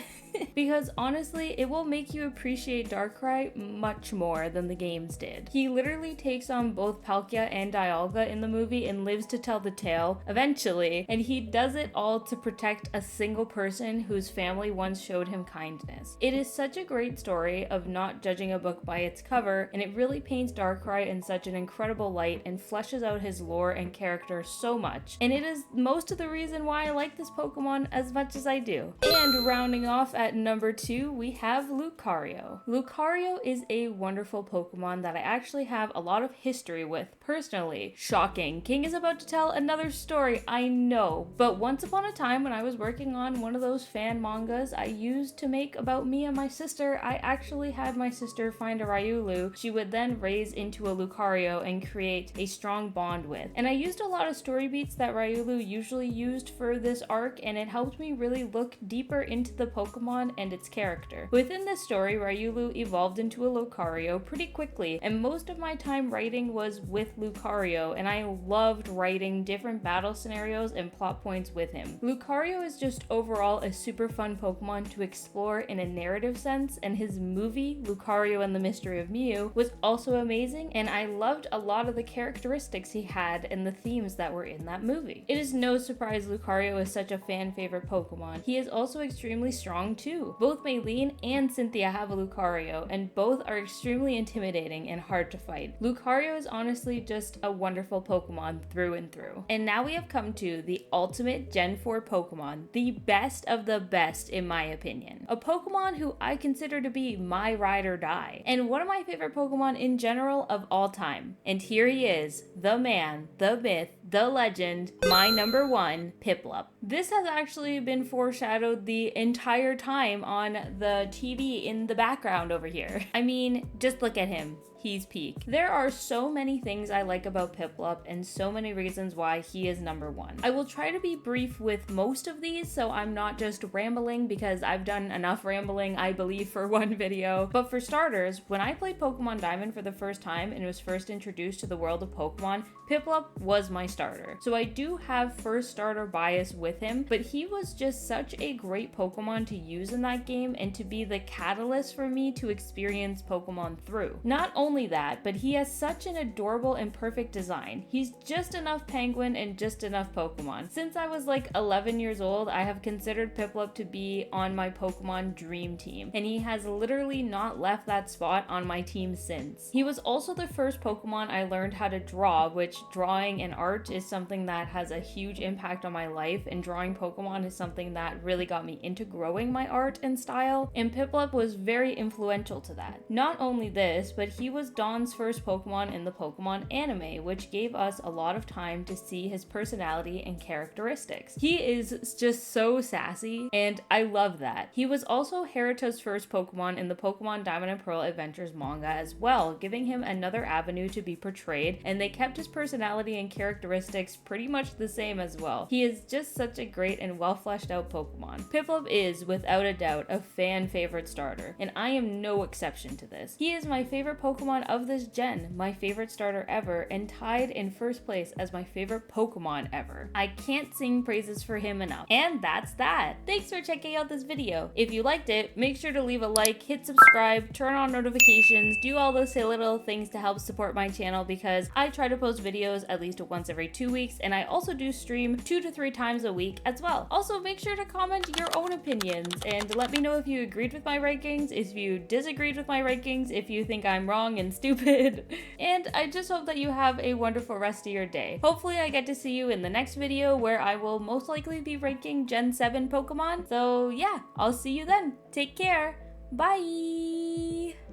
Because honestly, it will make you appreciate Darkrai much more than the games did. He literally takes on both Palkia and Dialga in the movie and lives to tell the tale, eventually, and he does it all to protect a single person whose family once showed him kindness. It is such a great story of not judging a book by its cover, and it really paints Darkrai in such an incredible light and fleshes out his lore and character so much. And it is most of the reason why I like this Pokemon as much as I do. And rounding off at number 2, we have Lucario. Lucario is a wonderful Pokemon that I actually have a lot of history with personally. Shocking. King is about to tell another story, I know. But once upon a time when I was working on one of those fan mangas I used to make about me and my sister, I actually had my sister find a Riolu she would then raise into a Lucario and create a strong bond with. And I used a lot of story beats that Riolu usually used for this arc, and it helped me really look deeper into the Pokemon and its character. Within this story, Riolu evolved into a Lucario pretty quickly, and most of my time writing was with Lucario, and I loved writing different battle scenarios and plot points with him. Lucario is just overall a super fun Pokemon to explore in a narrative sense, and his movie, Lucario and the Mystery of Mew, was also amazing, and I loved a lot of the characteristics he had and the themes that were in that movie. It is no surprise Lucario is such a fan favorite Pokemon. He is also extremely strong too. Both Maylene and Cynthia have a Lucario, and both are extremely intimidating and hard to fight. Lucario is honestly just a wonderful Pokemon through and through. And now we have come to the ultimate Gen 4 Pokemon, the best of the best in my opinion. A Pokemon who I consider to be my ride or die, and one of my favorite Pokemon in general of all time. And here he is, the man, the myth, the legend, my number 1, Piplup. This has actually been foreshadowed the entire time on the TV in the background over here. I mean, just look at him. He's peak. There are so many things I like about Piplup and so many reasons why he is number 1. I will try to be brief with most of these so I'm not just rambling, because I've done enough rambling, I believe, for one video. But for starters, when I played Pokemon Diamond for the first time and was first introduced to the world of Pokemon, Piplup was my starter. So I do have first starter bias with him, but he was just such a great Pokemon to use in that game and to be the catalyst for me to experience Pokemon through. Not only only that, but he has such an adorable and perfect design. He's just enough penguin and just enough Pokemon. Since I was like 11 years old, I have considered Piplup to be on my Pokemon dream team, and he has literally not left that spot on my team since. He was also the first Pokemon I learned how to draw, which drawing and art is something that has a huge impact on my life, and drawing Pokemon is something that really got me into growing my art and style, and Piplup was very influential to that. Not only this, but he was Dawn's first Pokemon in the Pokemon anime, which gave us a lot of time to see his personality and characteristics. He is just so sassy, and I love that. He was also Haruta's first Pokemon in the Pokemon Diamond and Pearl Adventures manga as well, giving him another avenue to be portrayed, and they kept his personality and characteristics pretty much the same as well. He is just such a great and well fleshed out Pokemon. Piplup is, without a doubt, a fan favorite starter, and I am no exception to this. He is my favorite Pokemon of this gen, my favorite starter ever, and tied in first place as my favorite Pokemon ever. I can't sing praises for him enough. And that's that. Thanks for checking out this video. If you liked it, make sure to leave a like, hit subscribe, turn on notifications, do all those silly little things to help support my channel, because I try to post videos at least once every 2 weeks, and I also do stream 2 to 3 times a week as well. Also, make sure to comment your own opinions and let me know if you agreed with my rankings, if you disagreed with my rankings, if you think I'm wrong and stupid. And I just hope that you have a wonderful rest of your day. Hopefully I get to see you in the next video, where I will most likely be ranking Gen 7 Pokemon. So yeah, I'll see you then. Take care. Bye!